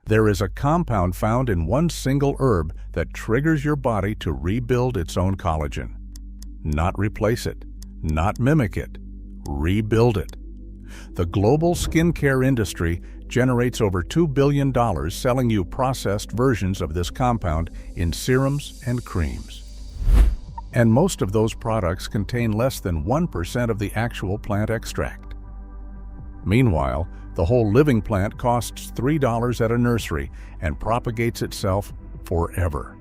There is a compound found in one single herb that triggers your body to rebuild its own collagen. Not replace it, not mimic it, rebuild it. The global skincare industry generates over $2 billion selling you processed versions of this compound in serums and creams. And most of those products contain less than 1% of the actual plant extract. Meanwhile, the whole living plant costs $3 at a nursery and propagates itself forever.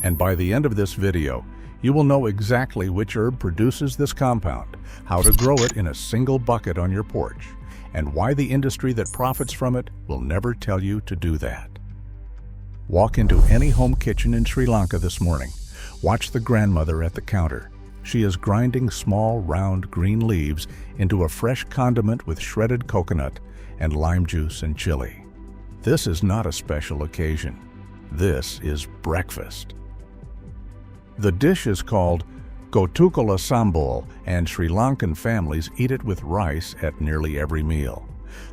And by the end of this video, you will know exactly which herb produces this compound, how to grow it in a single bucket on your porch, and why the industry that profits from it will never tell you to do that. Walk into any home kitchen in Sri Lanka this morning. Watch the grandmother at the counter. She is grinding small, round, green leaves into a fresh condiment with shredded coconut and lime juice and chili. This is not a special occasion. This is breakfast. The dish is called Gotukala Sambal, and Sri Lankan families eat it with rice at nearly every meal.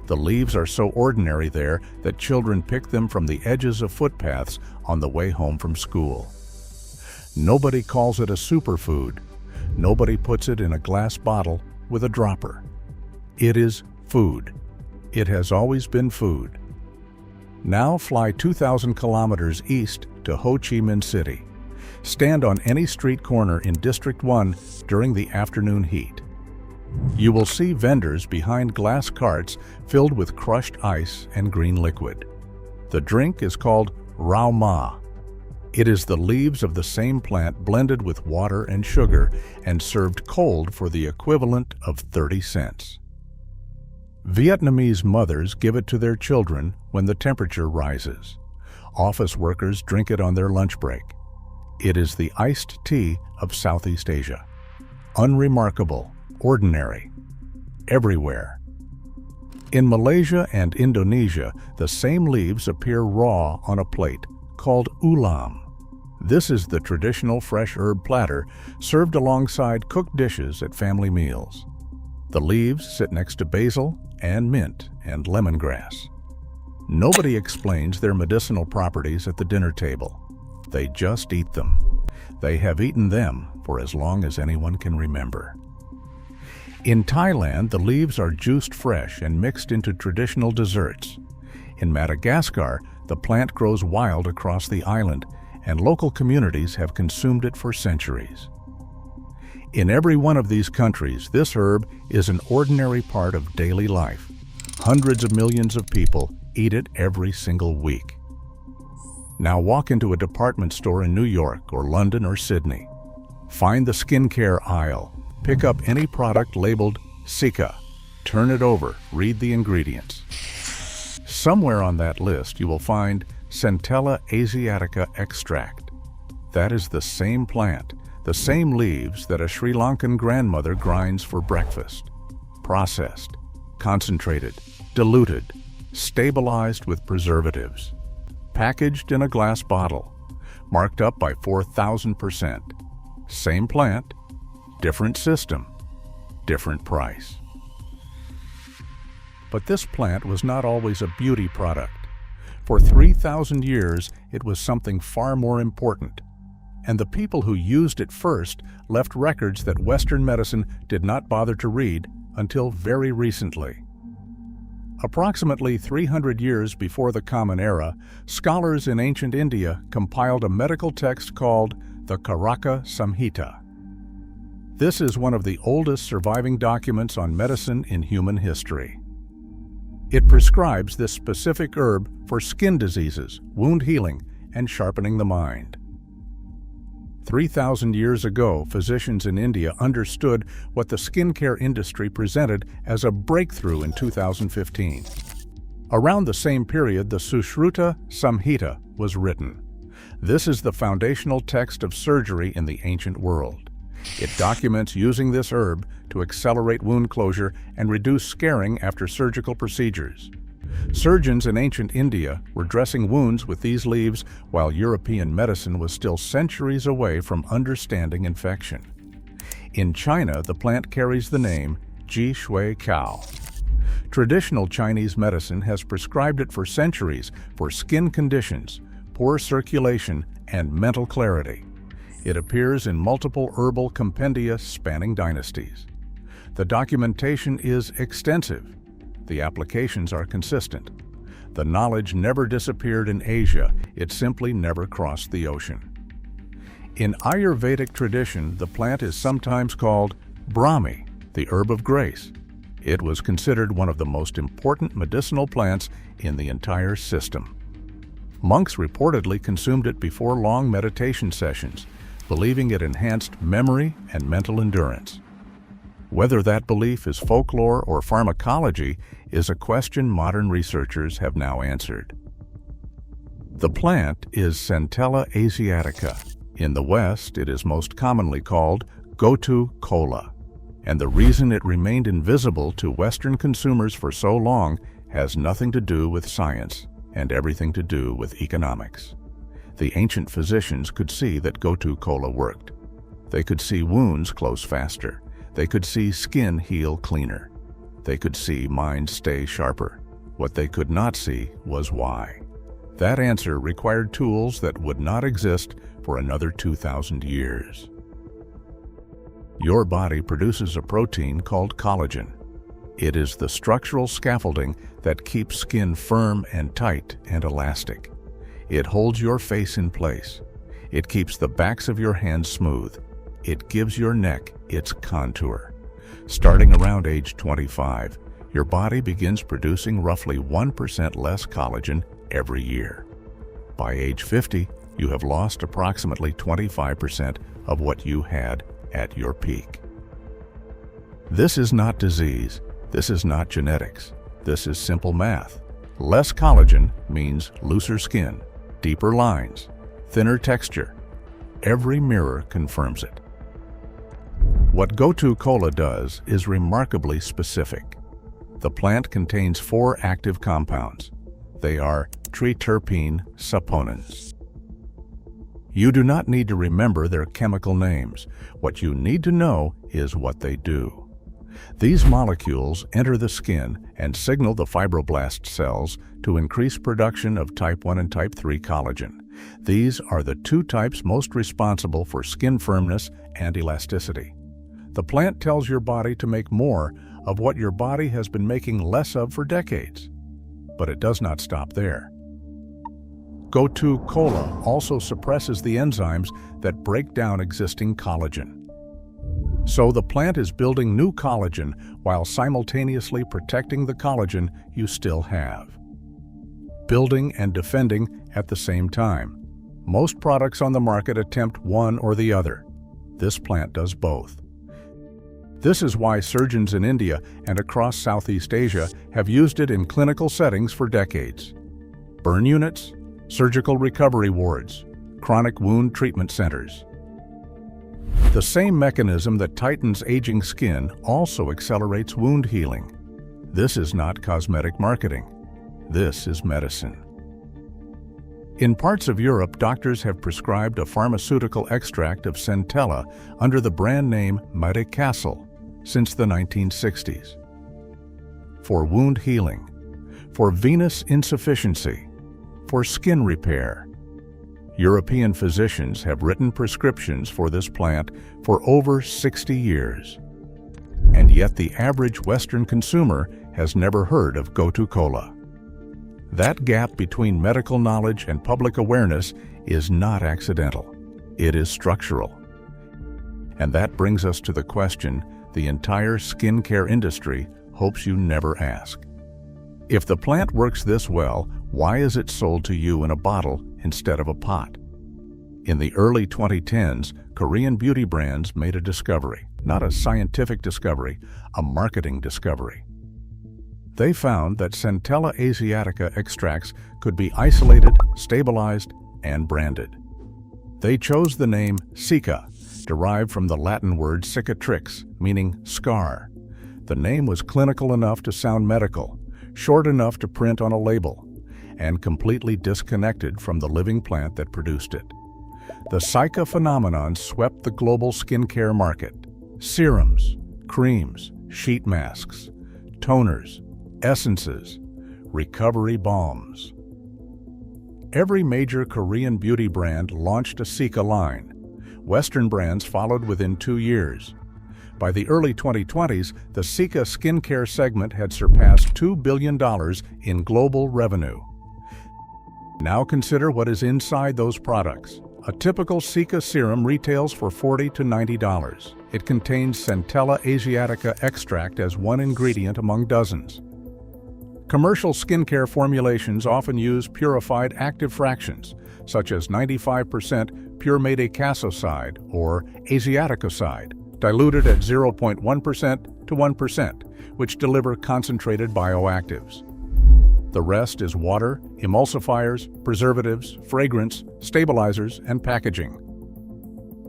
The leaves are so ordinary there that children pick them from the edges of footpaths on the way home from school. Nobody calls it a superfood. Nobody puts it in a glass bottle with a dropper. It is food. It has always been food. Now fly 2,000 kilometers east to Ho Chi Minh City. Stand on any street corner in District 1 during the afternoon heat. You will see vendors behind glass carts filled with crushed ice and green liquid. The drink is called rau ma. It is the leaves of the same plant blended with water and sugar and served cold for the equivalent of 30 cents. Vietnamese mothers give it to their children when the temperature rises. Office workers drink it on their lunch break. It is the iced tea of Southeast Asia. Unremarkable, ordinary, everywhere. In Malaysia and Indonesia, the same leaves appear raw on a plate called ulam. This is the traditional fresh herb platter served alongside cooked dishes at family meals. The leaves sit next to basil and mint and lemongrass. Nobody explains their medicinal properties at the dinner table. They just eat them. They have eaten them for as long as anyone can remember. In Thailand, the leaves are juiced fresh and mixed into traditional desserts. In Madagascar, the plant grows wild across the island, and local communities have consumed it for centuries. In every one of these countries, this herb is an ordinary part of daily life. Hundreds of millions of people eat it every single week. Now walk into a department store in New York or London or Sydney. Find the skincare aisle. Pick up any product labeled Sika. Turn it over, read the ingredients. Somewhere on that list you will find Centella asiatica extract. That is the same plant, the same leaves that a Sri Lankan grandmother grinds for breakfast. Processed, concentrated, diluted, stabilized with preservatives. Packaged in a glass bottle, marked up by 4,000%. Same plant, different system, different price. But this plant was not always a beauty product. For 3,000 years, it was something far more important. And the people who used it first left records that Western medicine did not bother to read until very recently. Approximately 300 years before the Common Era, scholars in ancient India compiled a medical text called the Charaka Samhita. This is one of the oldest surviving documents on medicine in human history. It prescribes this specific herb for skin diseases, wound healing, and sharpening the mind. 3,000 years ago, physicians in India understood what the skincare industry presented as a breakthrough in 2015. Around the same period, the Sushruta Samhita was written. This is the foundational text of surgery in the ancient world. It documents using this herb to accelerate wound closure and reduce scarring after surgical procedures. Surgeons in ancient India were dressing wounds with these leaves while European medicine was still centuries away from understanding infection. In China, the plant carries the name Ji Shui Cao. Traditional Chinese medicine has prescribed it for centuries for skin conditions, poor circulation, and mental clarity. It appears in multiple herbal compendia spanning dynasties. The documentation is extensive. The applications are consistent. The knowledge never disappeared in Asia, it simply never crossed the ocean. In Ayurvedic tradition, the plant is sometimes called Brahmi, the herb of grace. It was considered one of the most important medicinal plants in the entire system. Monks reportedly consumed it before long meditation sessions, believing it enhanced memory and mental endurance. Whether that belief is folklore or pharmacology is a question modern researchers have now answered. The plant is Centella asiatica. In the West, it is most commonly called Gotu kola, and the reason it remained invisible to Western consumers for so long has nothing to do with science and everything to do with economics. The ancient physicians could see that Gotu kola worked. They could see wounds close faster. They could see skin heal cleaner. They could see minds stay sharper. What they could not see was why. That answer required tools that would not exist for another 2,000 years. Your body produces a protein called collagen. It is the structural scaffolding that keeps skin firm and tight and elastic. It holds your face in place. It keeps the backs of your hands smooth. It gives your neck its contour. Starting around age 25, your body begins producing roughly 1% less collagen every year. By age 50, you have lost approximately 25% of what you had at your peak. This is not disease. This is not genetics. This is simple math. Less collagen means looser skin, deeper lines, thinner texture. Every mirror confirms it. What Gotu kola does is remarkably specific. The plant contains 4 active compounds. They are triterpene saponins. You do not need to remember their chemical names. What you need to know is what they do. These molecules enter the skin and signal the fibroblast cells to increase production of type 1 and type 3 collagen. These are the 2 types most responsible for skin firmness and elasticity. The plant tells your body to make more of what your body has been making less of for decades. But it does not stop there. Gotu kola also suppresses the enzymes that break down existing collagen. So the plant is building new collagen while simultaneously protecting the collagen you still have. Building and defending at the same time. Most products on the market attempt one or the other. This plant does both. This is why surgeons in India and across Southeast Asia have used it in clinical settings for decades. Burn units, surgical recovery wards, chronic wound treatment centers. The same mechanism that tightens aging skin also accelerates wound healing. This is not cosmetic marketing. This is medicine. In parts of Europe, doctors have prescribed a pharmaceutical extract of Centella under the brand name medicinal since the 1960s. For wound healing, for venous insufficiency, for skin repair. European physicians have written prescriptions for this plant for over 60 years. And yet the average Western consumer has never heard of Gotu kola. That gap between medical knowledge and public awareness is not accidental. It is structural. And that brings us to the question the entire skincare industry hopes you never ask. If the plant works this well, why is it sold to you in a bottle instead of a pot? In the early 2010s, Korean beauty brands made a discovery, not a scientific discovery, a marketing discovery. They found that Centella asiatica extracts could be isolated, stabilized, and branded. They chose the name cica, derived from the Latin word cicatrix, meaning scar. The name was clinical enough to sound medical, short enough to print on a label, and completely disconnected from the living plant that produced it. The cica phenomenon swept the global skincare market. Serums, creams, sheet masks, toners, essences, recovery balms. Every major Korean beauty brand launched a Sika line. Western brands followed within 2 years. By the early 2020s, the Sika skincare segment had surpassed $2 billion in global revenue. Now consider what is inside those products. A typical Sika serum retails for $40 to $90. It contains Centella asiatica extract as one ingredient among dozens. Commercial skincare formulations often use purified active fractions, such as 95% pure madecassoside or asiaticoside, diluted at 0.1% to 1%, which deliver concentrated bioactives. The rest is water, emulsifiers, preservatives, fragrance, stabilizers, and packaging.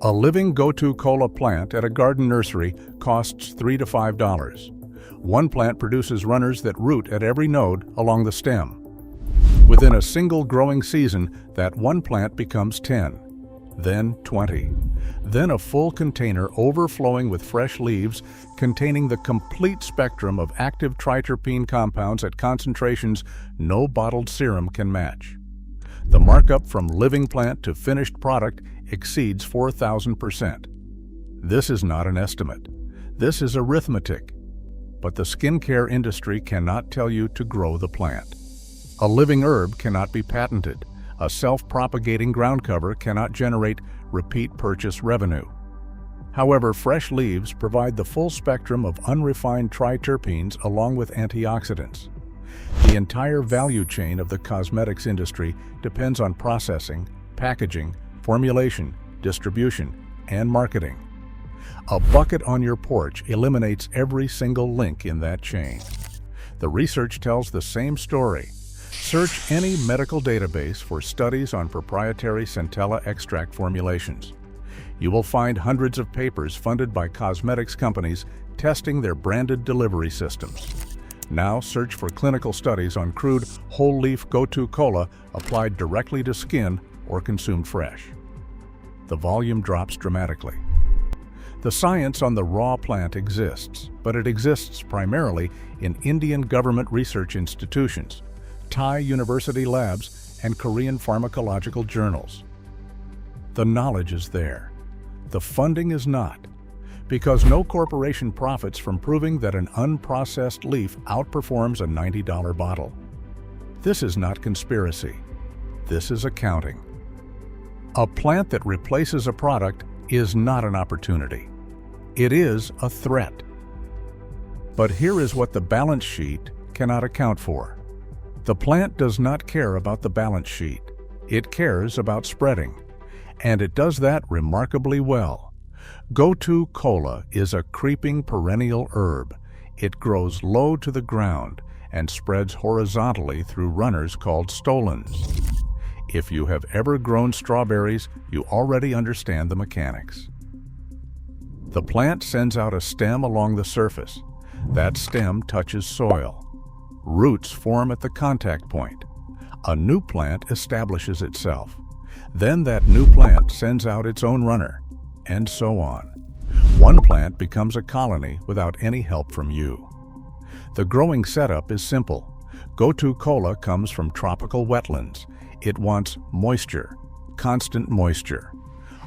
A living go-to cola plant at a garden nursery costs $3 to $5. One plant produces runners that root at every node along the stem. Within a single growing season, that one plant becomes 10, then 20, then a full container overflowing with fresh leaves containing the complete spectrum of active triterpene compounds at concentrations no bottled serum can match. The markup from living plant to finished product exceeds 4,000%. This is not an estimate. This is arithmetic. But the skincare industry cannot tell you to grow the plant. A living herb cannot be patented. A self-propagating ground cover cannot generate repeat purchase revenue. However, fresh leaves provide the full spectrum of unrefined triterpenes along with antioxidants. The entire value chain of the cosmetics industry depends on processing, packaging, formulation, distribution, and marketing. A bucket on your porch eliminates every single link in that chain. The research tells the same story. Search any medical database for studies on proprietary Centella extract formulations. You will find hundreds of papers funded by cosmetics companies testing their branded delivery systems. Now search for clinical studies on crude whole-leaf go-to cola applied directly to skin or consumed fresh. The volume drops dramatically. The science on the raw plant exists, but it exists primarily in Indian government research institutions, Thai university labs, and Korean pharmacological journals. The knowledge is there. The funding is not, because no corporation profits from proving that an unprocessed leaf outperforms a $90 bottle. This is not conspiracy. This is accounting. A plant that replaces a product is not an opportunity. It is a threat. But here is what the balance sheet cannot account for. The plant does not care about the balance sheet. It cares about spreading, and it does that remarkably well. Go-to cola is a creeping perennial herb. It grows low to the ground and spreads horizontally through runners called stolons. If you have ever grown strawberries, you already understand the mechanics. The plant sends out a stem along the surface. That stem touches soil. Roots form at the contact point. A new plant establishes itself. Then that new plant sends out its own runner, and so on. One plant becomes a colony without any help from you. The growing setup is simple. Go-to cola comes from tropical wetlands. It wants moisture, constant moisture.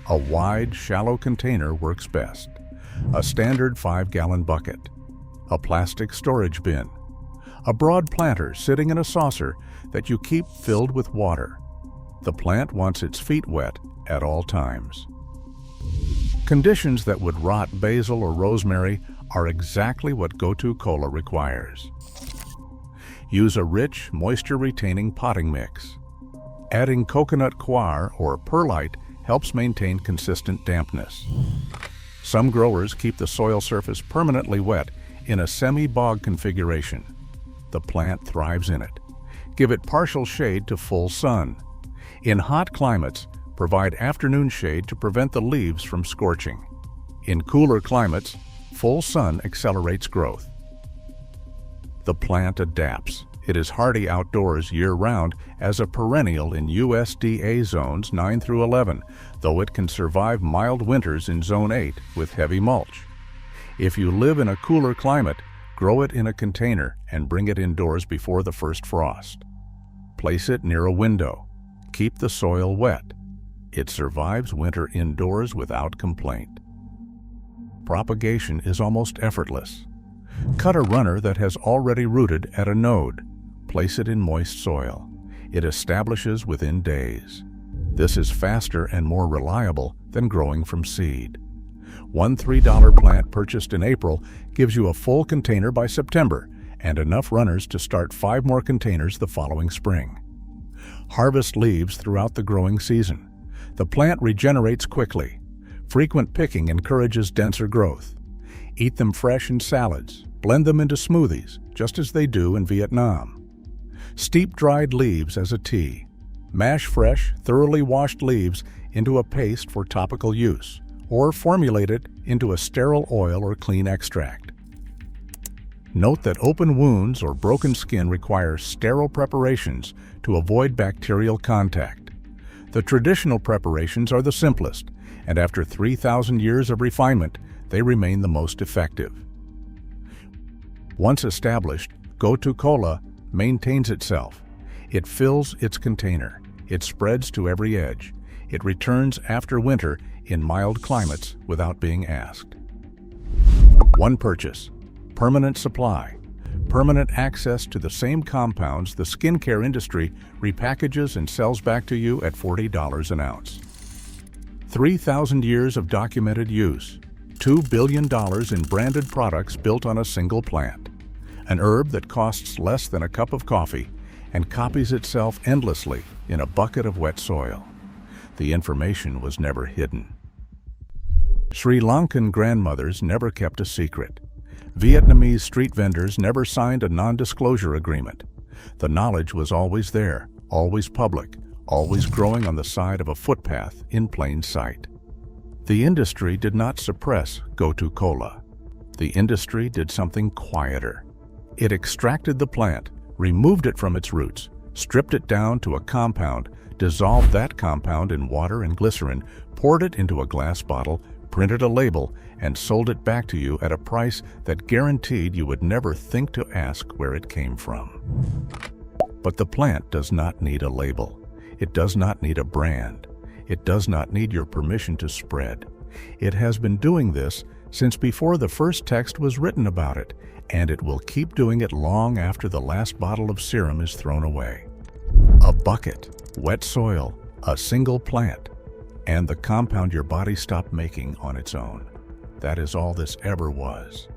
A wide, shallow container works best. A standard 5-gallon bucket. A plastic storage bin. A broad planter sitting in a saucer that you keep filled with water. The plant wants its feet wet at all times. Conditions that would rot basil or rosemary are exactly what Go-To Cola requires. Use a rich, moisture-retaining potting mix. Adding coconut coir or perlite helps maintain consistent dampness. Some growers keep the soil surface permanently wet in a semi-bog configuration. The plant thrives in it. Give it partial shade to full sun. In hot climates, provide afternoon shade to prevent the leaves from scorching. In cooler climates, full sun accelerates growth. The plant adapts. It is hardy outdoors year-round as a perennial in USDA zones 9 through 11, though it can survive mild winters in Zone 8 with heavy mulch. If you live in a cooler climate, Grow it in a container and bring it indoors before the first frost. Place it near a window. Keep the soil wet. It survives winter indoors without complaint. Propagation is almost effortless. Cut a runner that has already rooted at a node. Place it in moist soil. It establishes within days. This is faster and more reliable than growing from seed. One $3 plant purchased in April gives you a full container by September and enough runners to start 5 more containers the following spring. Harvest leaves throughout the growing season. The plant regenerates quickly. Frequent picking encourages denser growth. Eat them fresh in salads. Blend them into smoothies, just as they do in Vietnam. Steep dried leaves as a tea. Mash fresh, thoroughly washed leaves into a paste for topical use, or formulate it into a sterile oil or clean extract. Note that open wounds or broken skin require sterile preparations to avoid bacterial contact. The traditional preparations are the simplest, and after 3,000 years of refinement, they remain the most effective. Once established, Gotu Kola maintains itself. It fills its container. It spreads to every edge. It returns after winter in mild climates without being asked. One purchase, permanent supply, permanent access to the same compounds the skincare industry repackages and sells back to you at $40 an ounce. 3,000 years of documented use, $2 billion in branded products built on a single plant. An herb that costs less than a cup of coffee and copies itself endlessly in a bucket of wet soil. The information was never hidden. Sri Lankan grandmothers never kept a secret. Vietnamese street vendors never signed a non-disclosure agreement. The knowledge was always there, always public, always growing on the side of a footpath in plain sight. The industry did not suppress Gotu Kola. The industry did something quieter. It extracted the plant, removed it from its roots, stripped it down to a compound, dissolved that compound in water and glycerin, poured it into a glass bottle, printed a label, and sold it back to you at a price that guaranteed you would never think to ask where it came from. But the plant does not need a label. It does not need a brand. It does not need your permission to spread. It has been doing this since before the first text was written about it, and it will keep doing it long after the last bottle of serum is thrown away. A bucket, wet soil, a single plant, and the compound your body stopped making on its own. That is all this ever was.